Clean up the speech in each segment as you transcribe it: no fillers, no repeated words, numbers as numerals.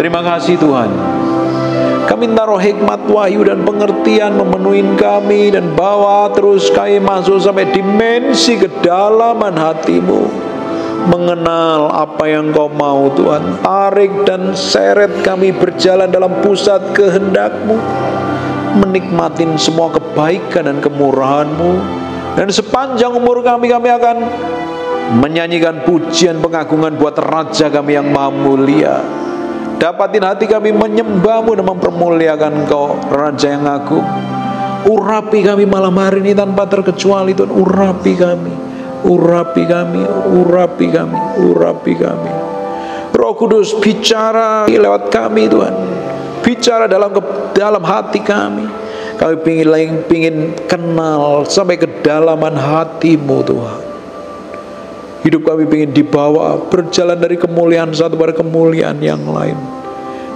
Terima kasih Tuhan. Kami minta roh hikmat, wahyu dan pengertian memenuhi kami, dan bawa terus kami masuk sampai dimensi kedalaman hatimu, mengenal apa yang Kau mau Tuhan. Tarik dan seret kami berjalan dalam pusat kehendak-Mu, menikmatin semua kebaikan dan kemurahan-Mu. Dan sepanjang umur kami akan menyanyikan pujian pengagungan buat Raja kami yang maha mulia. Dapatin hati kami menyembah-Mu dan mempermuliakan Kau, Raja yang agung. Urapi kami malam hari ini tanpa terkecuali Tuhan. Urapi kami, urapi kami, urapi kami, urapi kami. Roh Kudus bicara lewat kami Tuhan. Bicara dalam hati kami. Kami pingin kenal sampai kedalaman hati-Mu Tuhan. Hidup kami ingin dibawa berjalan dari kemuliaan satu pada kemuliaan yang lain,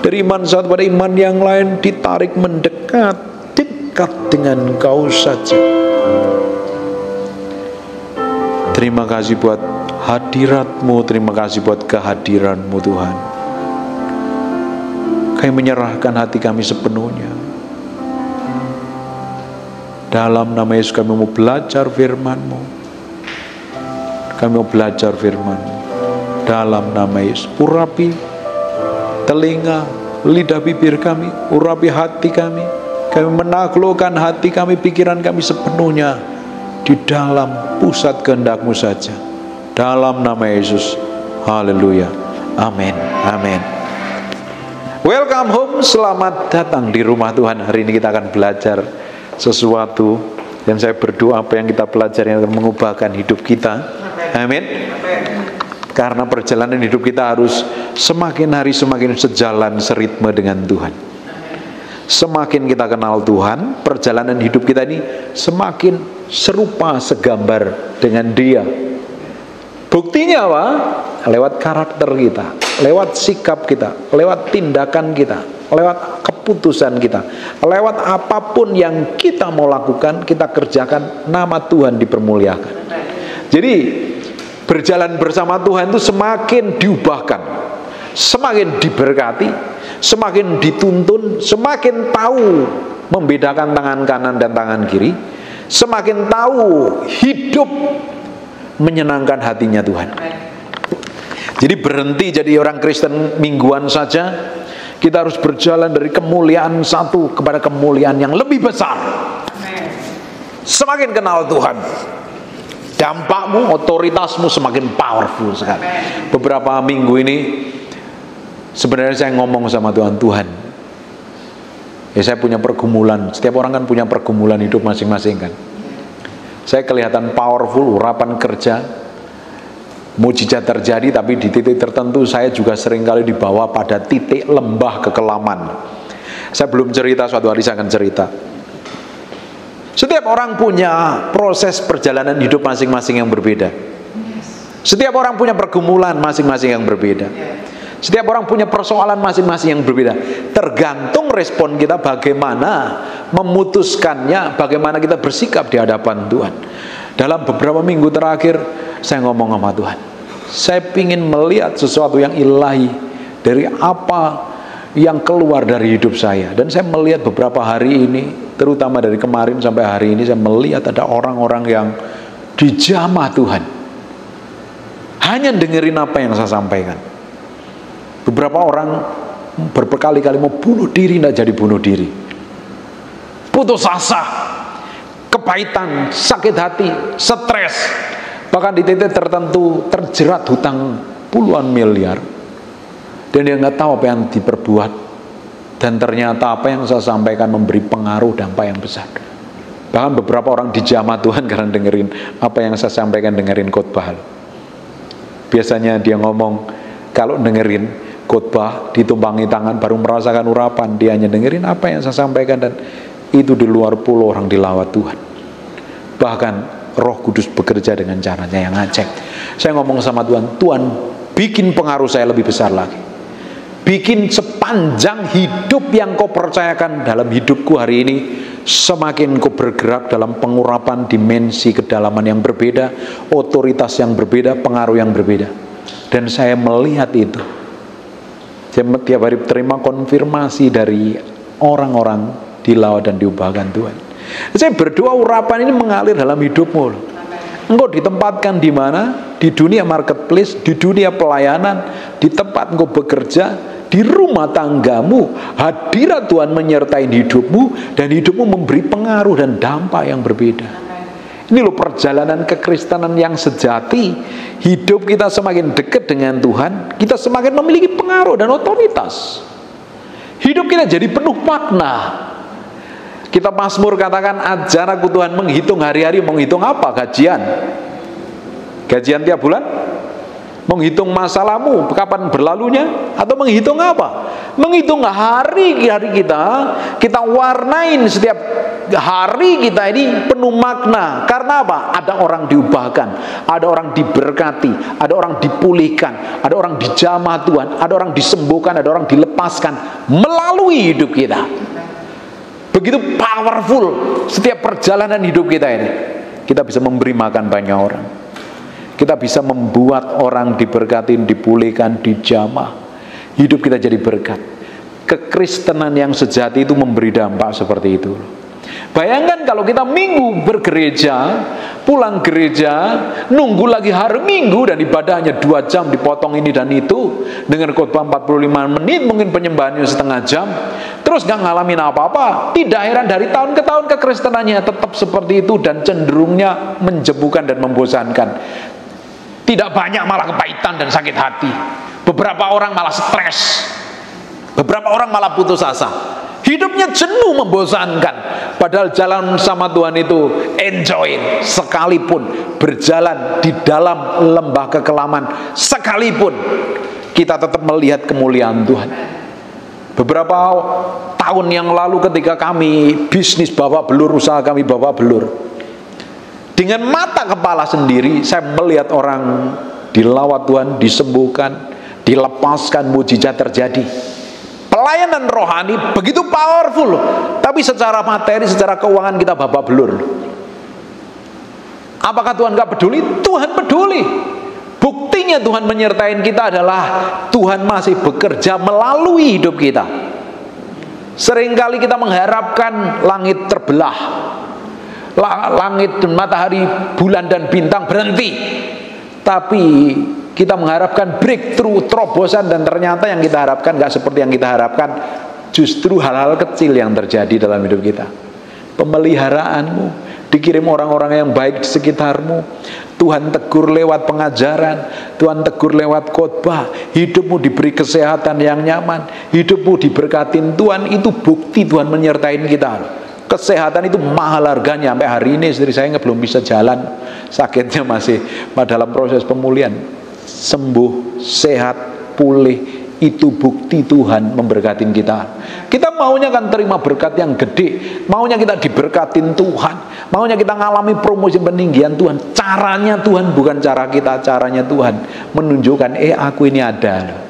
dari iman satu pada iman yang lain, ditarik mendekat, dekat dengan Kau saja. Terima kasih buat hadirat-Mu, terima kasih buat kehadiran-Mu Tuhan. Kami menyerahkan hati kami sepenuhnya. Dalam nama Yesus kami mau belajar firman-Mu. Kami mau belajar firman dalam nama Yesus. Urapi telinga, lidah, bibir kami. Urapi hati kami. Kami menaklukkan hati kami, pikiran kami sepenuhnya di dalam pusat kehendak-Mu saja. Dalam nama Yesus. Haleluya. Amin. Amin. Welcome home. Selamat datang di rumah Tuhan. Hari ini kita akan belajar sesuatu, dan saya berdoa apa yang kita pelajari akan mengubahkan hidup kita. Amin. Karena perjalanan hidup kita harus semakin hari semakin sejalan seritme dengan Tuhan. Semakin kita kenal Tuhan, perjalanan hidup kita ini semakin serupa segambar dengan Dia. Buktinya apa? Lewat karakter kita, lewat sikap kita, lewat tindakan kita, lewat keputusan kita, lewat apapun yang kita mau lakukan, kita kerjakan, nama Tuhan dipermuliakan. Jadi berjalan bersama Tuhan itu semakin diubahkan, semakin diberkati, semakin dituntun, semakin tahu membedakan tangan kanan dan tangan kiri, semakin tahu hidup menyenangkan hatinya Tuhan. Jadi berhenti jadi orang Kristen mingguan saja. Kita harus berjalan dari kemuliaan satu kepada kemuliaan yang lebih besar. Semakin kenal Tuhan, dampakmu, otoritasmu semakin powerful sekali. Beberapa minggu ini sebenarnya saya ngomong sama Tuhan, ya saya punya pergumulan. Setiap orang kan punya pergumulan hidup masing-masing kan. Saya kelihatan powerful, urapan kerja, mujizat terjadi, tapi di titik tertentu saya juga seringkali dibawa pada titik lembah kekelaman. Saya belum cerita, suatu hari saya akan cerita. Setiap orang punya proses perjalanan hidup masing-masing yang berbeda. Setiap orang punya pergumulan masing-masing yang berbeda. Setiap orang punya persoalan masing-masing yang berbeda. Tergantung respon kita bagaimana memutuskannya, bagaimana kita bersikap di hadapan Tuhan. Dalam beberapa minggu terakhir saya ngomong sama Tuhan, saya ingin melihat sesuatu yang ilahi dari apa yang keluar dari hidup saya. Dan saya melihat beberapa hari ini, terutama dari kemarin sampai hari ini, saya melihat ada orang-orang yang dijamah Tuhan, hanya dengerin apa yang saya sampaikan. Beberapa orang berkali-kali mau bunuh diri, tidak jadi bunuh diri. Putus asa, kepahitan, sakit hati, stres, bahkan di titik tertentu terjerat hutang puluhan miliar. Dan dia nggak tahu apa yang diperbuat. Dan ternyata apa yang saya sampaikan memberi pengaruh dampak yang besar. Bahkan beberapa orang dijamah Tuhan karena dengerin apa yang saya sampaikan, dengerin khotbah. Biasanya dia ngomong, kalau dengerin khotbah ditumpangi tangan baru merasakan urapan. Dia hanya dengerin apa yang saya sampaikan, dan itu di luar pulau orang dilawat Tuhan. Bahkan Roh Kudus bekerja dengan caranya yang ngajak. Saya ngomong sama Tuhan, Tuhan bikin pengaruh saya lebih besar lagi. Bikin sepanjang hidup yang Kau percayakan dalam hidupku hari ini, semakin Kau bergerak dalam pengurapan dimensi kedalaman yang berbeda, otoritas yang berbeda, pengaruh yang berbeda. Dan saya melihat itu. Saya tiap hari terima konfirmasi dari orang-orang dilawat dan diubahkan Tuhan. Saya berdoa urapan ini mengalir dalam hidupmu. Engkau ditempatkan di mana? Di dunia marketplace, di dunia pelayanan, di tempat engkau bekerja, di rumah tanggamu. Hadirat Tuhan menyertai hidupmu, dan hidupmu memberi pengaruh dan dampak yang berbeda. Ini loh perjalanan kekristenan yang sejati. Hidup kita semakin dekat dengan Tuhan, kita semakin memiliki pengaruh dan otoritas. Hidup kita jadi penuh makna. Kita Mazmur katakan, ajar aku Tuhan menghitung hari-hari. Menghitung apa? Gajian tiap bulan? Menghitung masalahmu kapan berlalunya? Atau menghitung apa? Menghitung hari-hari kita warnain setiap hari kita ini penuh makna. Karena apa? Ada orang diubahkan, ada orang diberkati, ada orang dipulihkan, ada orang dijamah Tuhan, ada orang disembuhkan, ada orang dilepaskan melalui hidup kita. Begitu powerful setiap perjalanan hidup kita ini. Kita bisa memberi makan banyak orang. Kita bisa membuat orang diberkati, dipulihkan, dijamah. Hidup kita jadi berkat. Kekristenan yang sejati itu memberi dampak seperti itu. Bayangkan kalau kita minggu bergereja, pulang gereja, nunggu lagi hari Minggu dan ibadahnya 2 jam, dipotong ini dan itu, dengan khotbah 45 menit, mungkin penyembahannya setengah jam, terus gak ngalamin apa-apa. Tidak heran dari tahun ke tahun kekristenannya tetap seperti itu dan cenderungnya menjebukan dan membosankan. Tidak banyak malah kepahitan dan sakit hati. Beberapa orang malah stres, beberapa orang malah putus asa. Hidupnya jenuh, membosankan. Padahal jalan sama Tuhan itu enjoy. Sekalipun berjalan di dalam lembah kekelaman, sekalipun kita tetap melihat kemuliaan Tuhan. Beberapa tahun yang lalu ketika kami bisnis babak belur, usaha kami babak belur, dengan mata kepala sendiri saya melihat orang dilawat Tuhan, disembuhkan, dilepaskan, mujizat terjadi. Pelayanan rohani begitu powerful, tapi secara materi, secara keuangan kita babak belur. Apakah Tuhan gak peduli? Tuhan peduli. Buktinya Tuhan menyertai kita adalah Tuhan masih bekerja melalui hidup kita. Seringkali kita mengharapkan langit terbelah, langit, matahari, bulan dan bintang berhenti, tapi kita mengharapkan breakthrough, terobosan, dan ternyata yang kita harapkan gak seperti yang kita harapkan. Justru hal-hal kecil yang terjadi dalam hidup kita. Pemeliharaanmu, dikirim orang-orang yang baik di sekitarmu, Tuhan tegur lewat pengajaran, Tuhan tegur lewat khotbah, hidupmu diberi kesehatan yang nyaman, hidupmu diberkatin Tuhan. Itu bukti Tuhan menyertai kita. Kesehatan itu mahal harganya. Sampai hari ini istri saya belum bisa jalan, sakitnya masih dalam proses pemulihan. Sembuh, sehat, pulih, itu bukti Tuhan memberkatin kita. Kita maunya kan terima berkat yang gede, maunya kita diberkatin Tuhan, maunya kita ngalami promosi peninggian Tuhan. Caranya Tuhan bukan cara kita, caranya Tuhan menunjukkan, aku ini ada.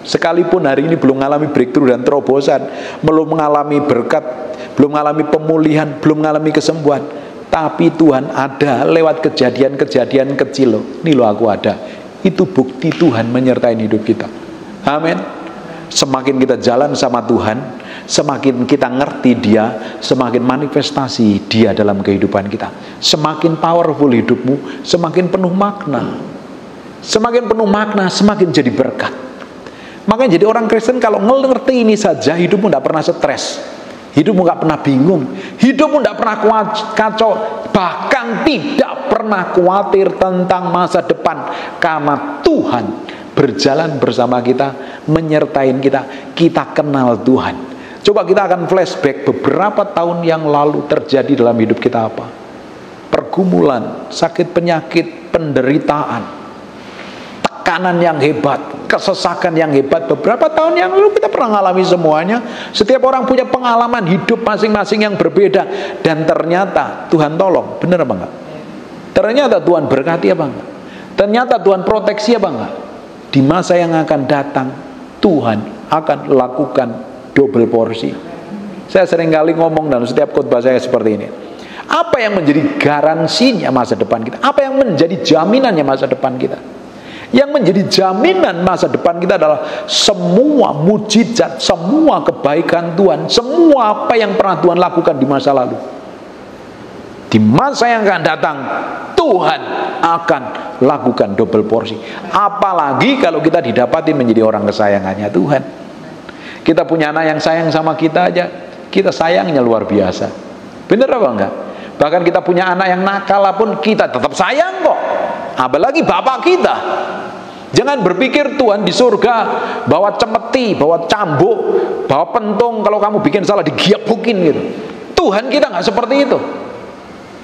Sekalipun hari ini belum mengalami breakthrough dan terobosan, belum mengalami berkat, belum mengalami pemulihan, belum mengalami kesembuhan, tapi Tuhan ada lewat kejadian-kejadian kecil loh. Ini loh aku ada. Itu bukti Tuhan menyertai hidup kita. Amin. Semakin kita jalan sama Tuhan, semakin kita ngerti Dia, semakin manifestasi Dia dalam kehidupan kita. Semakin powerful hidupmu, semakin penuh makna. Semakin penuh makna, semakin jadi berkat. Makanya jadi orang Kristen kalau ngerti ini saja, hidupmu tidak pernah stres, hidupmu nggak pernah bingung, hidupmu tidak pernah kacau, bahkan tidak pernah khawatir tentang masa depan, karena Tuhan berjalan bersama kita, menyertai kita. Kita kenal Tuhan. Coba kita akan flashback beberapa tahun yang lalu terjadi dalam hidup kita apa? Pergumulan, sakit penyakit, penderitaan, tekanan yang hebat, kesesakan yang hebat. Beberapa tahun yang lalu kita pernah mengalami semuanya. Setiap orang punya pengalaman hidup masing-masing yang berbeda. Dan ternyata Tuhan tolong, benar apa enggak? Ternyata Tuhan berkati apa enggak? Ternyata Tuhan proteksi apa enggak? Di masa yang akan datang Tuhan akan lakukan double porsi. Saya sering kali ngomong dalam setiap khotbah saya seperti ini. Apa yang menjadi garansinya masa depan kita? Apa yang menjadi jaminannya masa depan kita? Yang menjadi jaminan masa depan kita adalah semua mujizat, semua kebaikan Tuhan, semua apa yang pernah Tuhan lakukan di masa lalu. Di masa yang akan datang, Tuhan akan lakukan double porsi. Apalagi kalau kita didapati menjadi orang kesayangannya Tuhan. Kita punya anak yang sayang sama kita aja, kita sayangnya luar biasa. Bener apa enggak? Bahkan kita punya anak yang nakal pun kita tetap sayang kok. Apalagi bapak kita. Jangan berpikir Tuhan di surga bawa cemeti, bawa cambuk, bawa pentung, kalau kamu bikin salah digiapukin gitu. Tuhan kita nggak seperti itu.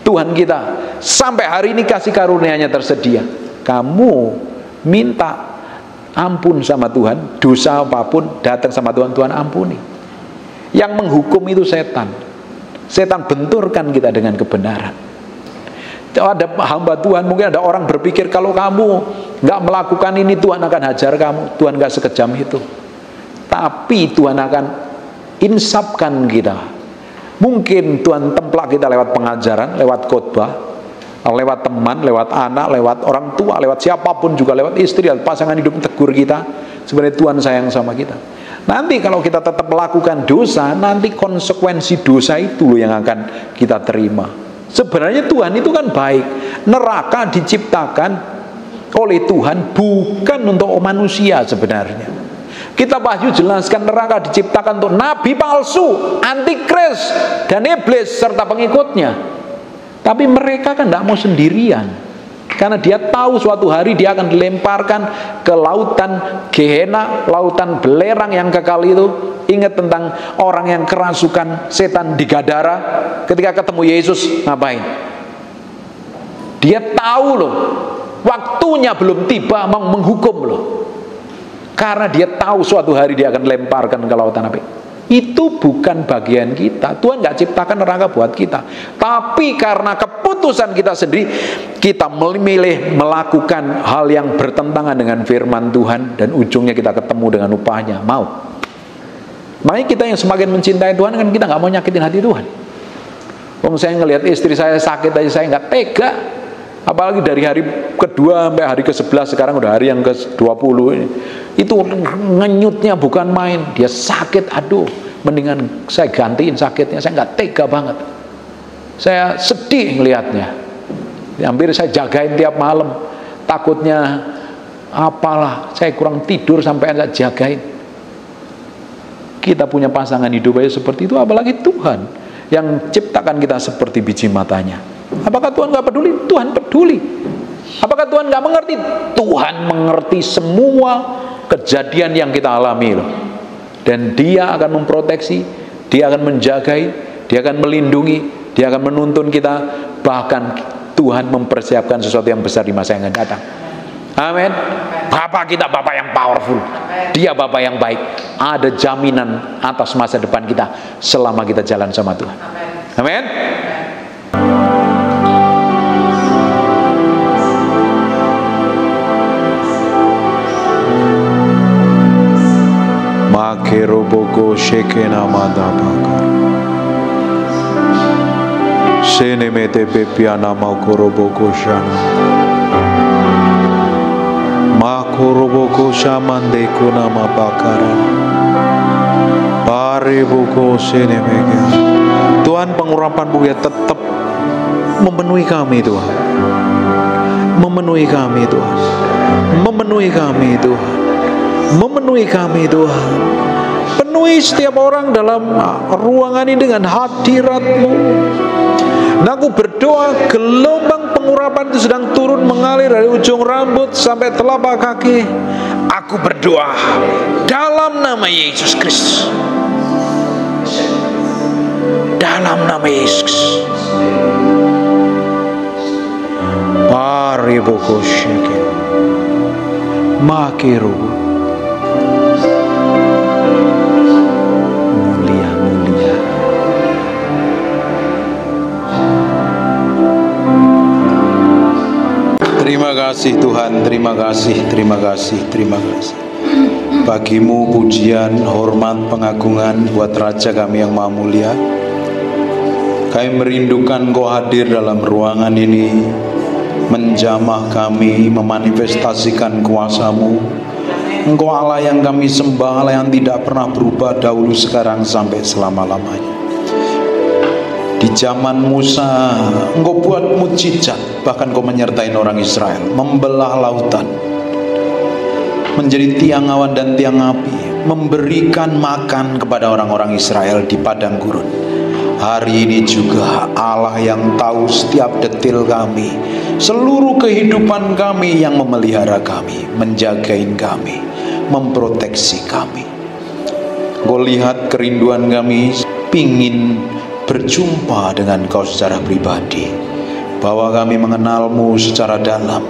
Tuhan kita sampai hari ini kasih karunia-Nya tersedia. Kamu minta ampun sama Tuhan, dosa apapun datang sama Tuhan, Tuhan ampuni. Yang menghukum itu setan. Setan benturkan kita dengan kebenaran. Ada hamba Tuhan, mungkin ada orang berpikir kalau kamu nggak melakukan ini Tuhan akan hajar kamu. Tuhan nggak sekejam itu. Tapi Tuhan akan insapkan kita. Mungkin Tuhan templak kita lewat pengajaran, lewat khotbah, lewat teman, lewat anak, lewat orang tua, lewat siapapun juga, lewat istri, pasangan hidup tegur kita. Sebenarnya Tuhan sayang sama kita. Nanti kalau kita tetap melakukan dosa, nanti konsekuensi dosa itu loh yang akan kita terima. Sebenarnya Tuhan itu kan baik. Neraka diciptakan oleh Tuhan bukan untuk manusia sebenarnya. Kita Wahyu jelaskan neraka diciptakan untuk nabi palsu, antikris, dan iblis serta pengikutnya. Tapi mereka kan tidak mau sendirian. Karena dia tahu suatu hari dia akan dilemparkan ke lautan Gehenna, lautan belerang yang kekal itu. Ingat tentang orang yang kerasukan setan di Gadara. Ketika ketemu Yesus, ngapain? Dia tahu loh, waktunya belum tiba mau menghukum loh. Karena dia tahu suatu hari dia akan dilemparkan ke lautan api. Itu bukan bagian kita. Tuhan nggak ciptakan neraka buat kita. Tapi karena keputusan kita sendiri, kita memilih melakukan hal yang bertentangan dengan firman Tuhan, dan ujungnya kita ketemu dengan upahnya, maut. Makanya kita yang semakin mencintai Tuhan kan kita nggak mau nyakitin hati Tuhan. Saya ngelihat istri saya sakit aja saya nggak tega. Apalagi dari hari kedua sampai hari ke-11, sekarang udah hari yang ke-20 ini. Itu ngenyutnya bukan main. Dia sakit, aduh, mendingan saya gantiin sakitnya. Saya nggak tega banget. Saya sedih ngelihatnya. Hampir saya jagain tiap malam. Takutnya apalah, saya kurang tidur sampai saya jagain. Kita punya pasangan hidup aja seperti itu, apalagi Tuhan yang ciptakan kita seperti biji matanya. Apakah Tuhan nggak peduli? Tuhan peduli. Apakah Tuhan nggak mengerti? Tuhan mengerti semua kejadian yang kita alami loh. Dan Dia akan memproteksi, Dia akan menjagai, Dia akan melindungi, Dia akan menuntun kita. Bahkan Tuhan mempersiapkan sesuatu yang besar di masa yang akan datang. Amin. Bapak kita Bapak yang powerful. Dia Bapak yang baik. Ada jaminan atas masa depan kita selama kita jalan sama Tuhan. Amin. Makeroboko shekena madabakar. Senemete pepiana makoroboko shana. Makoroboko shamande kuna mabakara. Pareboko senemega. Tuhan, pengurapan Bukit tetap memenuhi kami Tuhan. Memenuhi kami Tuhan. Memenuhi kami Tuhan. Memenuhi kami Tuhan. Penuhi setiap orang dalam ruangan ini dengan hadirat-Mu. Dan aku berdoa gelombang pengurapan itu sedang turun mengalir dari ujung rambut sampai telapak kaki. Aku berdoa dalam nama Yesus Kristus. Dalam nama Yesus. Pariboko sheke. Makiru. Terima kasih Tuhan, terima kasih, terima kasih, terima kasih. Bagimu pujian, hormat, pengagungan buat Raja kami yang Maha Mulia. Kami merindukan Kau hadir dalam ruangan ini. menjamah kami, memanifestasikan kuasa-Mu. Engkau Allah yang kami sembah, Allah yang tidak pernah berubah dahulu, sekarang, sampai selama-lamanya. Di zaman Musa, Engkau buat mukjizat, bahkan Engkau menyertai orang Israel, membelah lautan menjadi tiang awan dan tiang api, memberikan makan kepada orang-orang Israel di padang gurun. Hari ini juga Allah yang tahu setiap detil kami, seluruh kehidupan kami, yang memelihara kami, menjagain kami, memproteksi kami. Engkau lihat kerinduan kami, pingin berjumpa dengan Kau secara pribadi, bahwa kami mengenal-Mu secara dalam,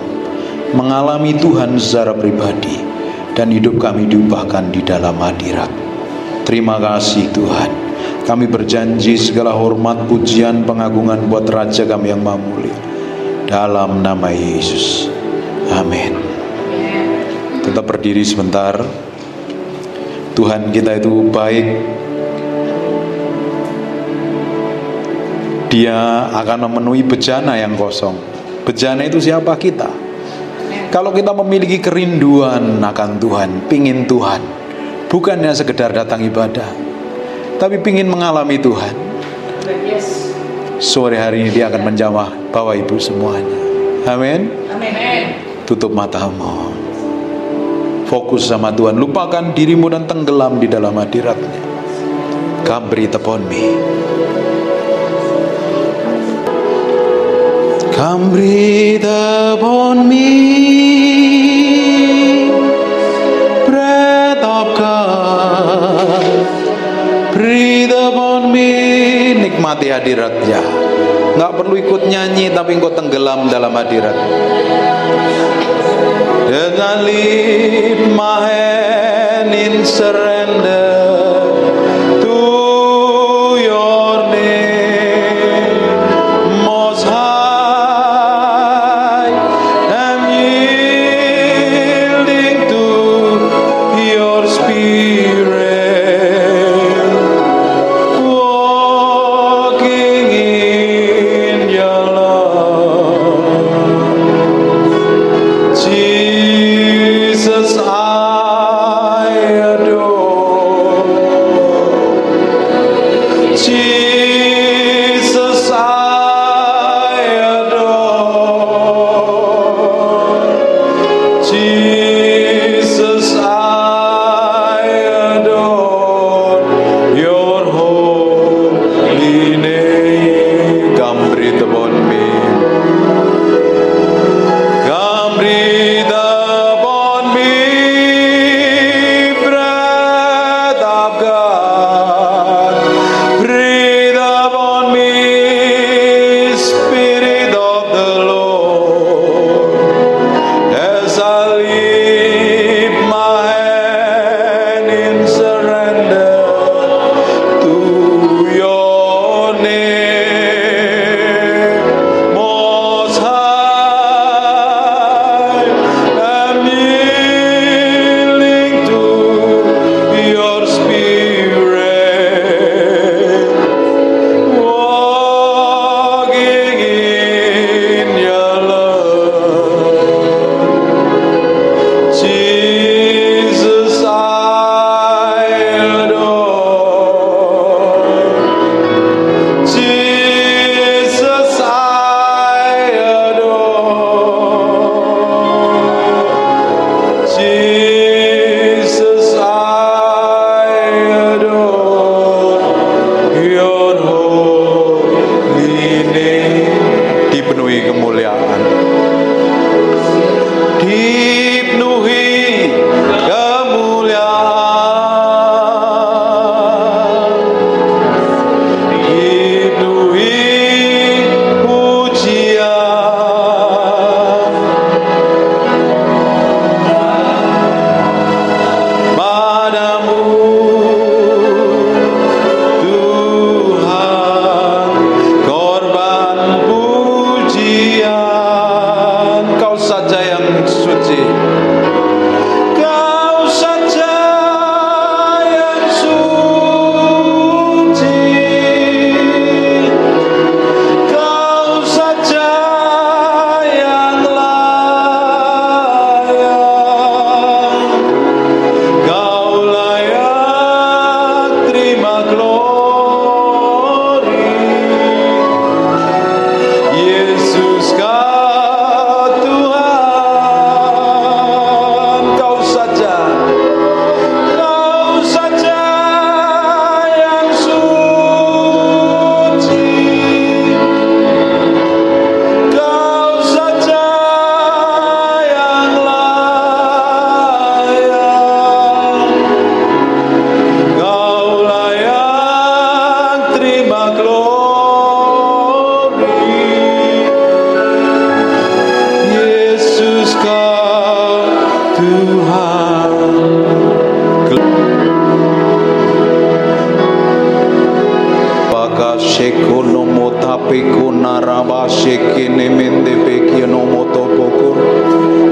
mengalami Tuhan secara pribadi, dan hidup kami diubahkan di dalam hadirat. Terima kasih Tuhan. Kami berjanji segala hormat, pujian, pengagungan buat Raja kami yang Maha Mulia, dalam nama Yesus. Amin. Tetap berdiri sebentar. Tuhan kita itu baik. Dia akan memenuhi bejana yang kosong. Bejana itu siapa? Kita. Kalau kita memiliki kerinduan akan Tuhan, pingin Tuhan, bukannya sekedar datang ibadah, tapi pingin mengalami Tuhan, sore hari ini dia akan menjamah Bapak Ibu semuanya. Amin. Tutup matamu, fokus sama Tuhan, lupakan dirimu dan tenggelam di dalam hadirat-Nya. Come breathe upon me. Come breathe upon me, breath of God, breathe upon me. Nikmati hadirat-Nya. Nggak perlu ikut nyanyi, tapi engkau tenggelam dalam hadirat. As I lift my hand in surrender to Your name, Most High, I'm yielding to Your Spirit, walking in Your love. Jesus, I adore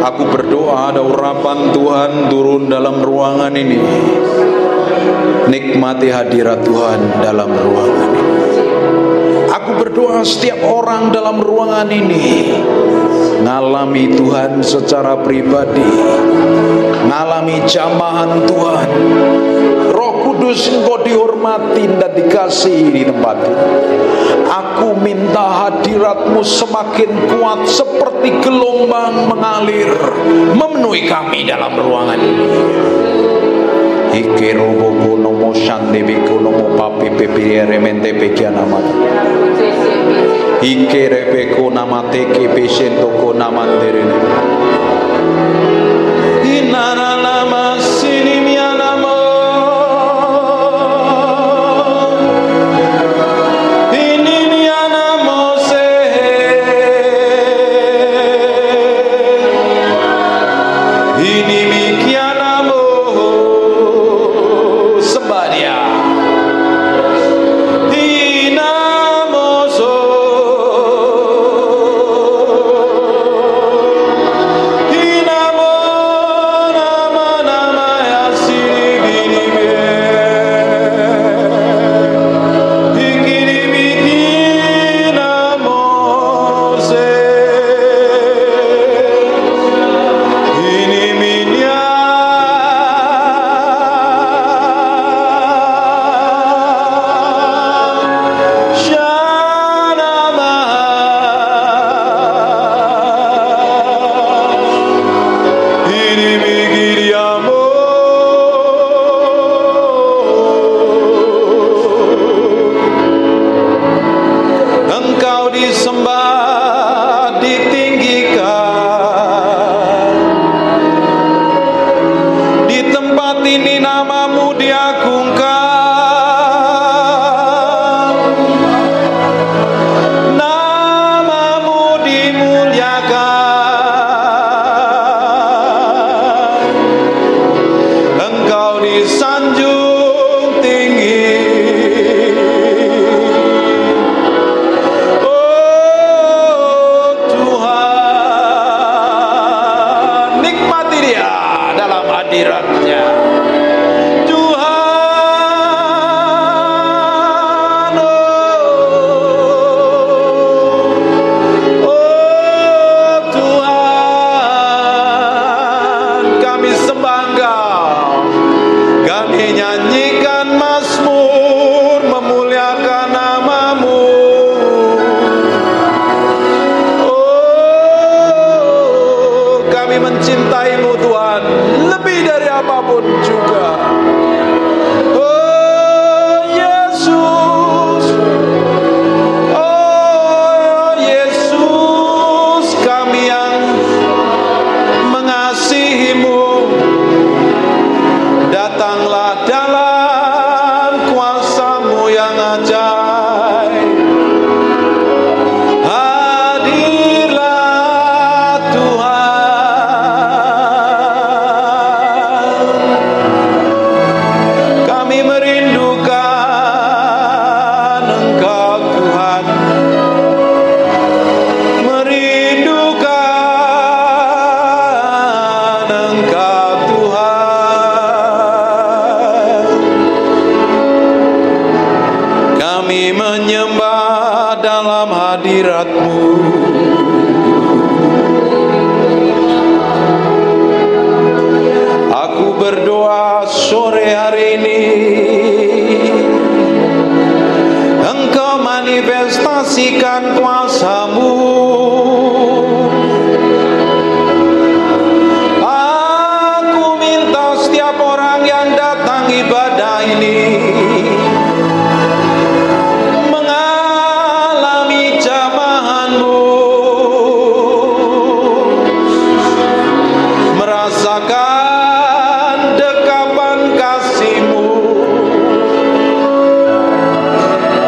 Aku berdoa ada urapan Tuhan turun dalam ruangan ini. Nikmati hadirat Tuhan dalam ruangan ini. Aku berdoa setiap orang dalam ruangan ini ngalami Tuhan secara pribadi, ngalami jamahan Tuhan. Roh Kudus, Engkau dihormati dan dikasihi di tempat ini. Aku minta hadirat-Mu semakin kuat seperti gelombang mengalir memenuhi kami dalam ruangan ini. Ikerobo nomo shandebiko nomo papi pepire mente pekianamat. Ikerebeko namateke peshentoko namanderene. Inara nama sinimianamo.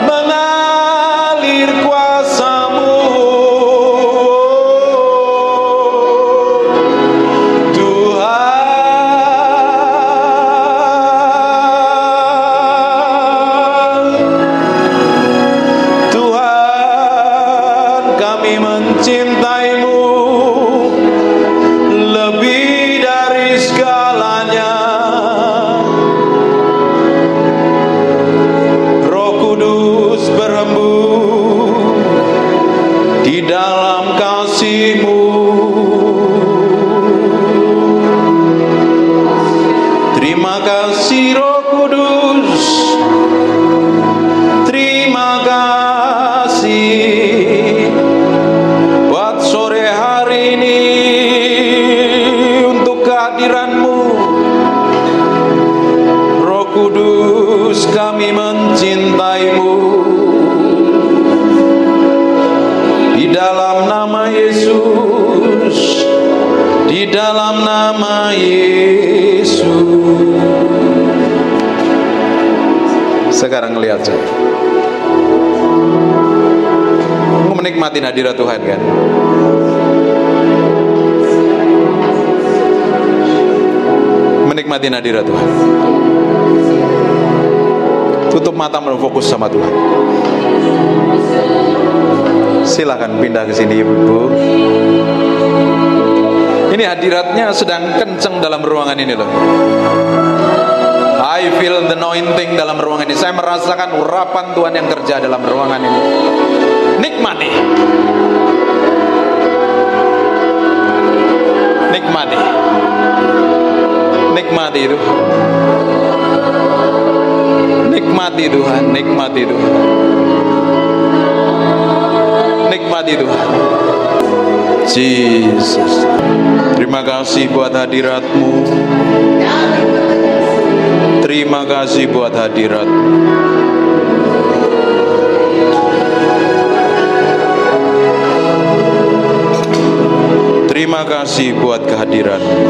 Mengalir kuasa-Mu. Roh Kudus. Terima kasih buat sore hari ini untuk kehadiran-Mu. Roh Kudus, kami mencintai-Mu. Di dalam nama Yesus, di dalam nama Yesus. Sekarang lihat saja, menikmati hadirat Tuhan kan? Menikmati hadirat Tuhan. Tutup mata, fokus sama Tuhan. Silakan pindah ke sini ibu-ibu. Ini hadiratnya sedang kenceng dalam ruangan ini loh. I feel the anointing dalam ruangan ini. Saya merasakan urapan Tuhan yang kerja dalam ruangan ini. Nikmati. Nikmati. Nikmati itu. Nikmati Tuhan, nikmati Tuhan. Nikmati Tuhan. Jesus. Terima kasih buat hadirat-Mu. Terima kasih buat hadirat-Mu. Terima kasih buat kehadiran-Mu.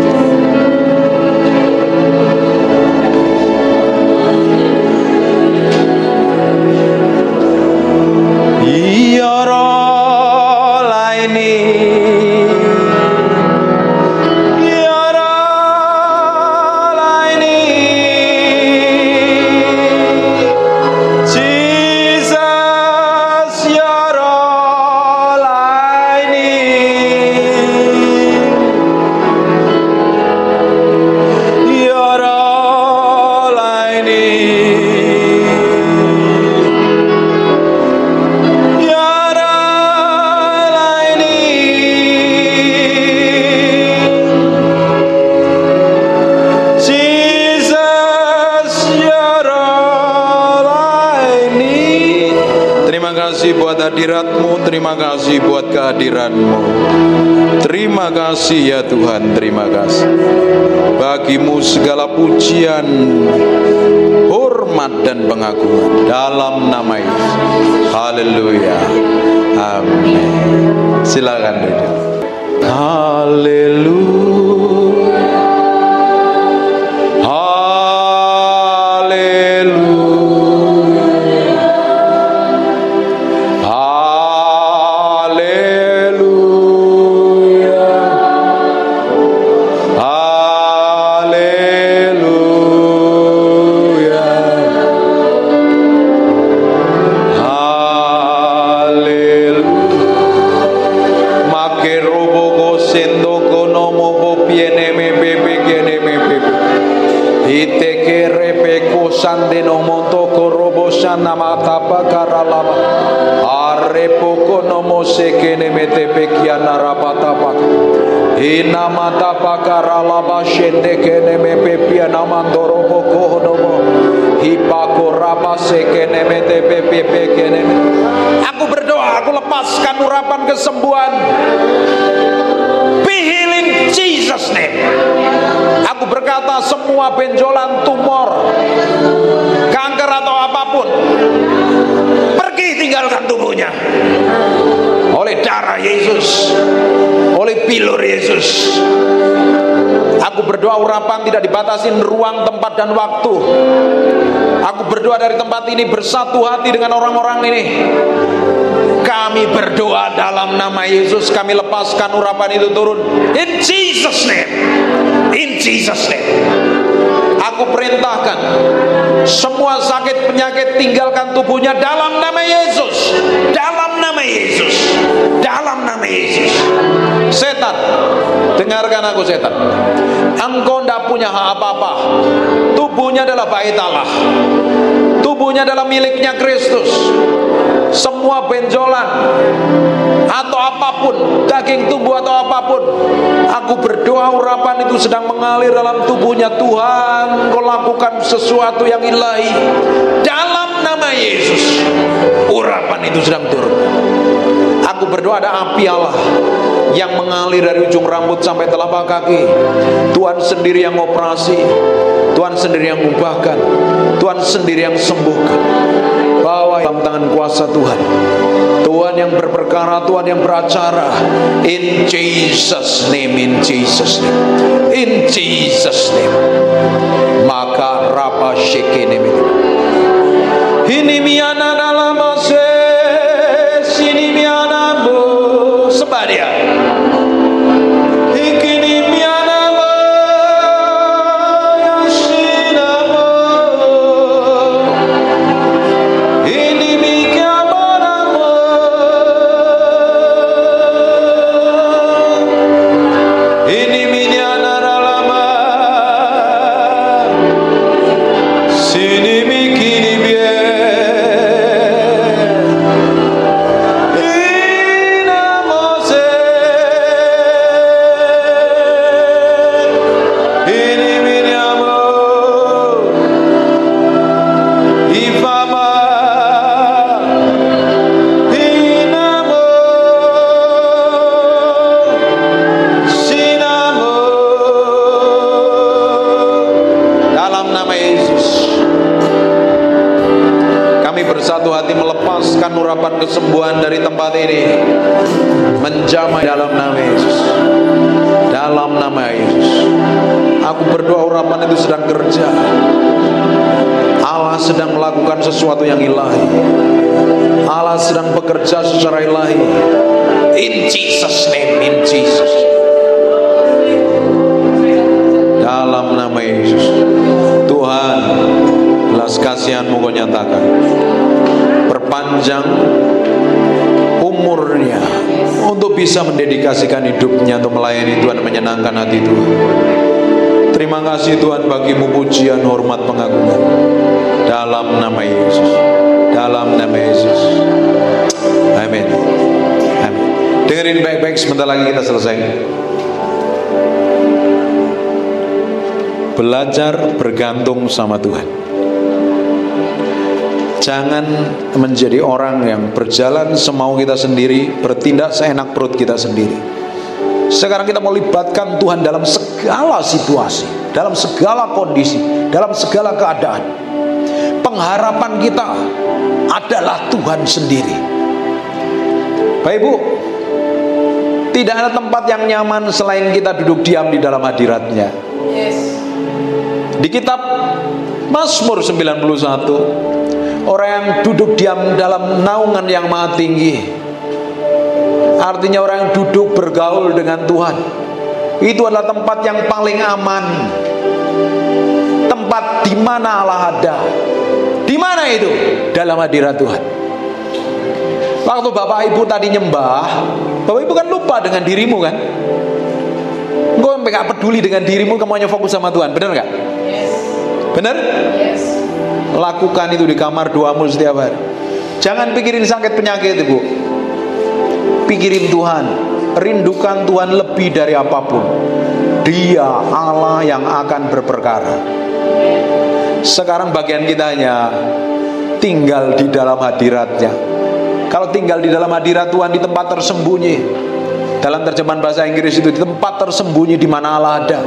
Ya Roh laini, ya Roh laini, Jesus, ya Roh laini, ya Roh laini. Buat hadirat-Mu, terima kasih buat kehadiran-Mu. Terima kasih ya Tuhan, terima kasih. Bagimu segala pujian, hormat dan pengagungan dalam nama Yesus. Haleluya. Amin. Silakan duduk. Haleluya. Sandeno monto korobo shana mata pakaralaba arepoko nomo sekene mete pekiana rapata pak ina mata pakaralaba shende kene mepe piana mandoro boko nomo hipako rapa sekene mete pepe pekene. Aku berdoa, aku lepaskan urapan kesembuhan. Be healing Jesus name. Aku berkata semua benjolan tumor, kanker atau apapun, pergi tinggalkan tubuhnya. Oleh darah Yesus, oleh pilur Yesus. Aku berdoa urapan tidak dibatasi ruang, tempat dan waktu. Aku berdoa dari tempat ini bersatu hati dengan orang-orang ini. Kami berdoa dalam nama Yesus, kami lepaskan urapan itu turun. In Jesus name. In Jesus name. Aku perintahkan semua sakit penyakit tinggalkan tubuhnya dalam nama Yesus. Dalam nama Yesus. Dalam nama Yesus. Setan, dengarkan aku setan. Engkau tidak punya hak apa-apa. Tubuhnya adalah bait Allah. Tubuhnya adalah miliknya Kristus. semua benjolan atau apapun, daging tubuh atau apapun, aku berdoa urapan itu sedang mengalir dalam tubuhnya. Tuhan, Kau lakukan sesuatu yang ilahi dalam nama Yesus. Urapan itu sedang turun. Aku berdoa ada api Allah yang mengalir dari ujung rambut sampai telapak kaki. Tuhan sendiri yang operasi, Tuhan sendiri yang ubahkan, Tuhan sendiri yang sembuhkan. Bawa dalam tangan kuasa Tuhan. Tuhan yang berperkara, Tuhan yang beracara. In Jesus name, in Jesus name, in Jesus name. Maka rapa shekene ini miana dalam sini miana bo sebadia. Urapan kesembuhan dari tempat ini menjamah dalam nama Yesus. Dalam nama Yesus, aku berdoa urapan itu sedang kerja. Allah sedang melakukan sesuatu yang ilahi. Allah sedang bekerja secara ilahi. In Jesus name, in Jesus. Dalam nama Yesus, Tuhan, belas kasihan-Mu Kau nyatakan. Perpanjang umurnya untuk bisa mendedikasikan hidupnya untuk melayani Tuhan, menyenangkan hati Tuhan. Terima kasih Tuhan, bagimu pujian, hormat, pengagungan dalam nama Yesus, dalam nama Yesus. Amin. Amin. Dengerin baik-baik, sebentar lagi kita selesai. Belajar bergantung sama Tuhan. Jangan menjadi orang yang berjalan semau kita sendiri, bertindak seenak perut kita sendiri. Sekarang kita mau libatkan Tuhan dalam segala situasi, dalam segala kondisi, dalam segala keadaan. Pengharapan kita adalah Tuhan sendiri. Bapak Ibu, tidak ada tempat yang nyaman selain kita duduk diam di dalam hadirat-Nya. Di kitab Mazmur 91, orang yang duduk diam dalam naungan yang maha tinggi, artinya orang yang duduk bergaul dengan Tuhan, itu adalah tempat yang paling aman. Tempat di mana Allah ada. Di mana itu? Dalam hadirat Tuhan. Waktu Bapak Ibu tadi nyembah, Bapak Ibu kan lupa dengan dirimu kan? Engkau sampai gak peduli dengan dirimu, kamu hanya fokus sama Tuhan, benar gak? Benar? Lakukan itu di kamar doamu setiap hari. Jangan pikirin sakit penyakit Ibu. Pikirin Tuhan. Rindukan Tuhan lebih dari apapun. Dia Allah yang akan berperkara. Sekarang bagian kita hanya tinggal di dalam hadirat-Nya. Kalau tinggal di dalam hadirat Tuhan, di tempat tersembunyi. Dalam terjemahan bahasa Inggris itu, di tempat tersembunyi di mana Allah ada,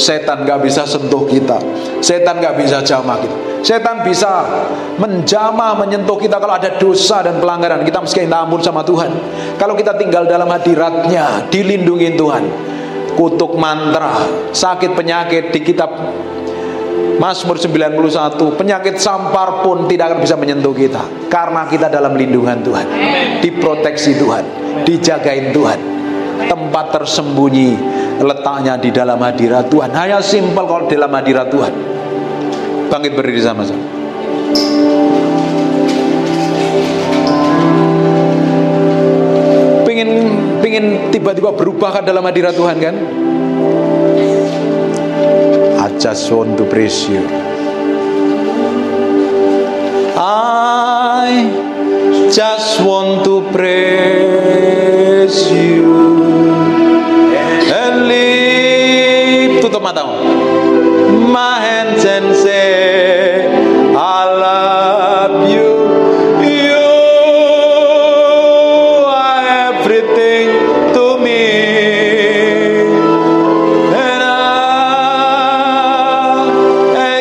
setan gak bisa sentuh kita, setan gak bisa jamah kita. Setan bisa menjamah, menyentuh kita kalau ada dosa dan pelanggaran. Kita mesti minta ampun sama Tuhan. Kalau kita tinggal dalam hadirat-Nya, dilindungi Tuhan. Kutuk mantra, sakit penyakit di kitab Mazmur 91, penyakit sampar pun tidak akan bisa menyentuh kita, karena kita dalam lindungan Tuhan, diproteksi Tuhan, dijagain Tuhan. Tempat tersembunyi letaknya di dalam hadirat Tuhan. Hanya simpel kalau di dalam hadirat Tuhan. Bangkit berdiri sama-sama. Pingin tiba-tiba berubah kan dalam hadirat Tuhan kan? I just want to praise you. I just want to praise you and lift. Tutup matamu. My hands and say I love you. You are everything to me, and I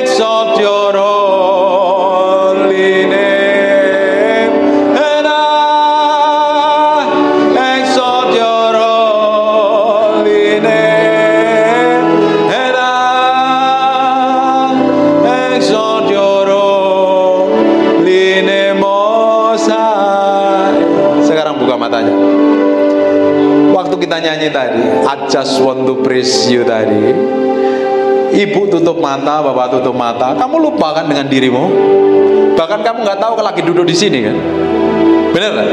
exalt your holy name, and I exalt your holy name, and I exalt your holy name, Most High. Sekarang buka matanya. Waktu kita nyanyi tadi, I just want to praise you tadi, ibu tutup mata, bapak tutup mata, kamu lupakan dengan dirimu. Bahkan kamu nggak tahu kalau lagi duduk di sini kan? Bener kan?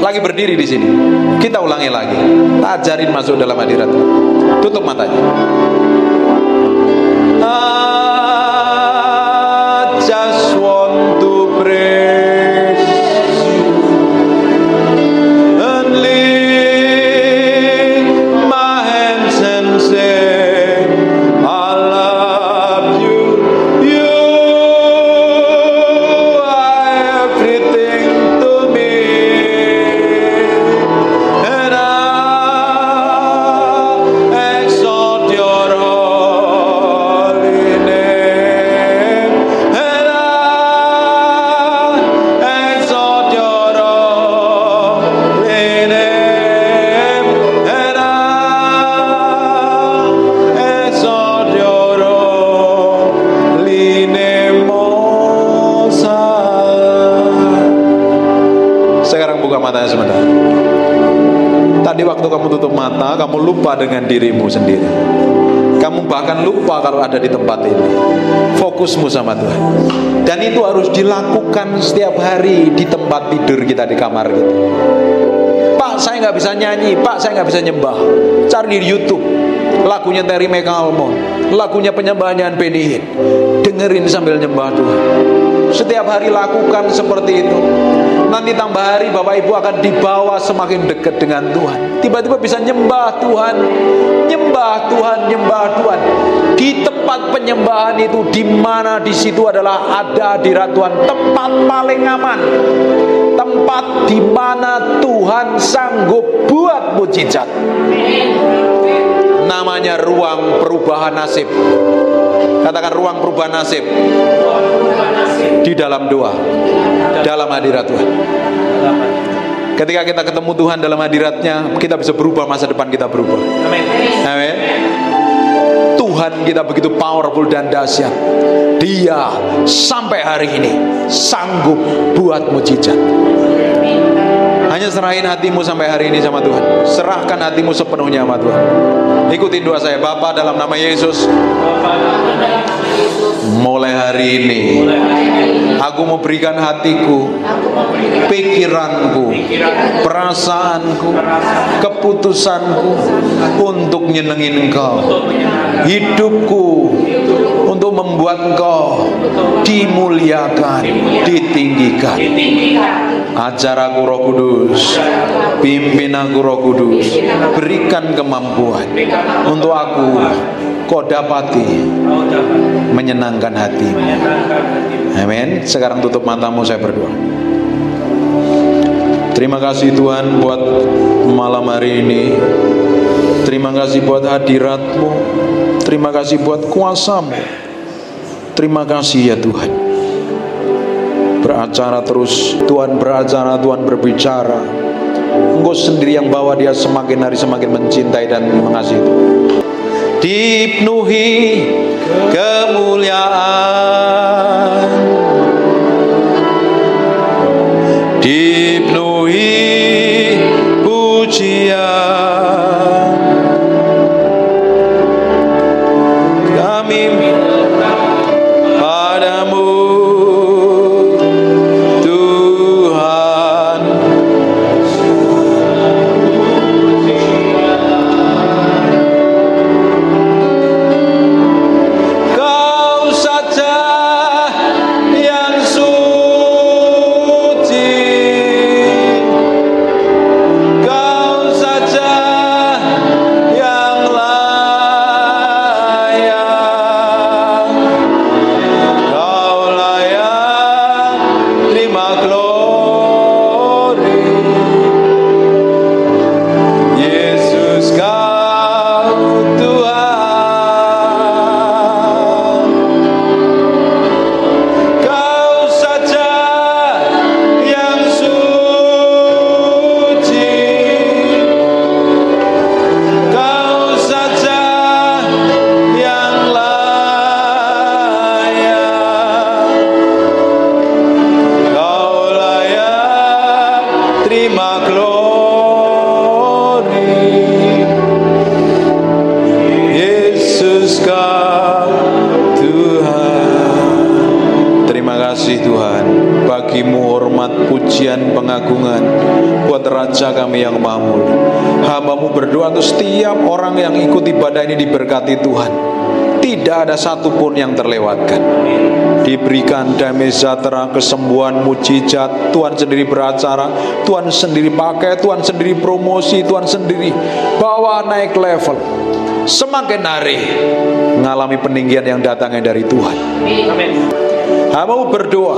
Lagi berdiri di sini. Kita ulangi lagi. Tak ajarin masuk dalam hadirat. Tutup matanya. I just want to praise you and lift my hands and say I love you. You are everything to me, and I exalt your holy name, and I exalt your holy name, and I exalt your holy name, Most High. Sekarang buka matanya sebentar. Tadi waktu kamu tutup mata, kamu lupa dengan dirimu sendiri. Kamu bahkan lupa kalau ada di tempat ini. Fokusmu sama Tuhan. Dan itu harus dilakukan setiap hari di tempat tidur kita, di kamar kita. Pak, saya nggak bisa nyanyi. Pak, saya nggak bisa nyembah. Cari di YouTube lagunya Terry McAlmont, lagunya penyembahan Benny Hinn. Dengerin sambil nyembah Tuhan. Setiap hari lakukan seperti itu. Nanti tambah hari Bapak Ibu akan dibawa semakin dekat dengan Tuhan. Tiba-tiba bisa nyembah Tuhan, nyembah Tuhan, nyembah Tuhan. Di tempat penyembahan itu, di mana di situ adalah ada hadirat Tuhan, tempat paling aman, tempat di mana Tuhan sanggup buat mujizat. Namanya ruang perubahan nasib. Katakan ruang perubahan nasib. Di dalam doa, dalam hadirat Tuhan. Ketika kita ketemu Tuhan dalam hadiratnya, kita bisa berubah, masa depan kita berubah. Amin. Tuhan kita begitu powerful dan dahsyat. Dia sampai hari ini sanggup buat mujizat. Hanya serahin hatimu sampai hari ini sama Tuhan. Serahkan hatimu sepenuhnya sama Tuhan. Ikutin doa saya. Bapa, dalam nama Yesus, mulai hari ini aku mau berikan hatiku, pikiranku, perasaanku, keputusanku untuk nyenengin Engkau. Hidupku untuk membuat Engkau dimuliakan, ditinggikan. Ajar aku Roh Kudus, pimpin aku Roh Kudus, berikan kemampuan untuk aku kau dapati menyenangkan hatimu. Amin. Sekarang tutup matamu, saya berdoa. Terima kasih Tuhan buat malam hari ini. Terima kasih buat hadirat-Mu. Terima kasih buat kuasa-Mu. Terima kasih ya Tuhan. Beracara terus, Tuhan beracara, Tuhan berbicara. Engkau sendiri yang bawa dia semakin hari semakin mencintai dan mengasihi Tuhan. Dipenuhi kemuliaan, dipenuhi pujian, kami padamu Tuhan. Kau saja Tuhan. Bagimu hormat, pujian, pengagungan buat Raja kami yang maha mulia. Hamba-Mu berdoa untuk setiap orang yang ikut ibadah ini diberkati Tuhan. Tidak ada satupun yang terlewatkan. Diberikan damai sejahtera, kesembuhan, mujizat. Tuhan sendiri beracara, Tuhan sendiri pakai, Tuhan sendiri promosi, Tuhan sendiri bawa naik level. Semakin hari mengalami peninggian yang datangnya dari Tuhan. Hamba-Mu berdoa,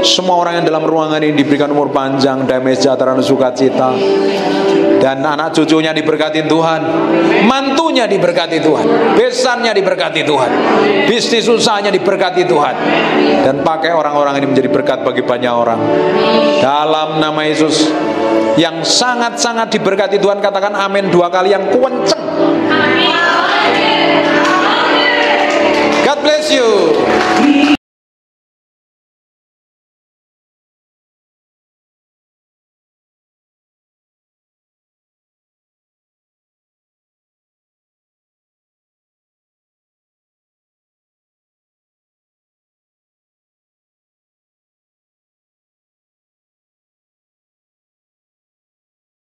semua orang yang dalam ruangan ini diberikan umur panjang, damai sejahtera dan sukacita. Dan anak cucunya diberkati Tuhan, mantunya diberkati Tuhan, besannya diberkati Tuhan, bisnis usahanya diberkati Tuhan. Dan pakai orang-orang ini menjadi berkat bagi banyak orang. Dalam nama Yesus, yang sangat-sangat diberkati Tuhan, katakan amin 2 kali yang kenceng. God bless you.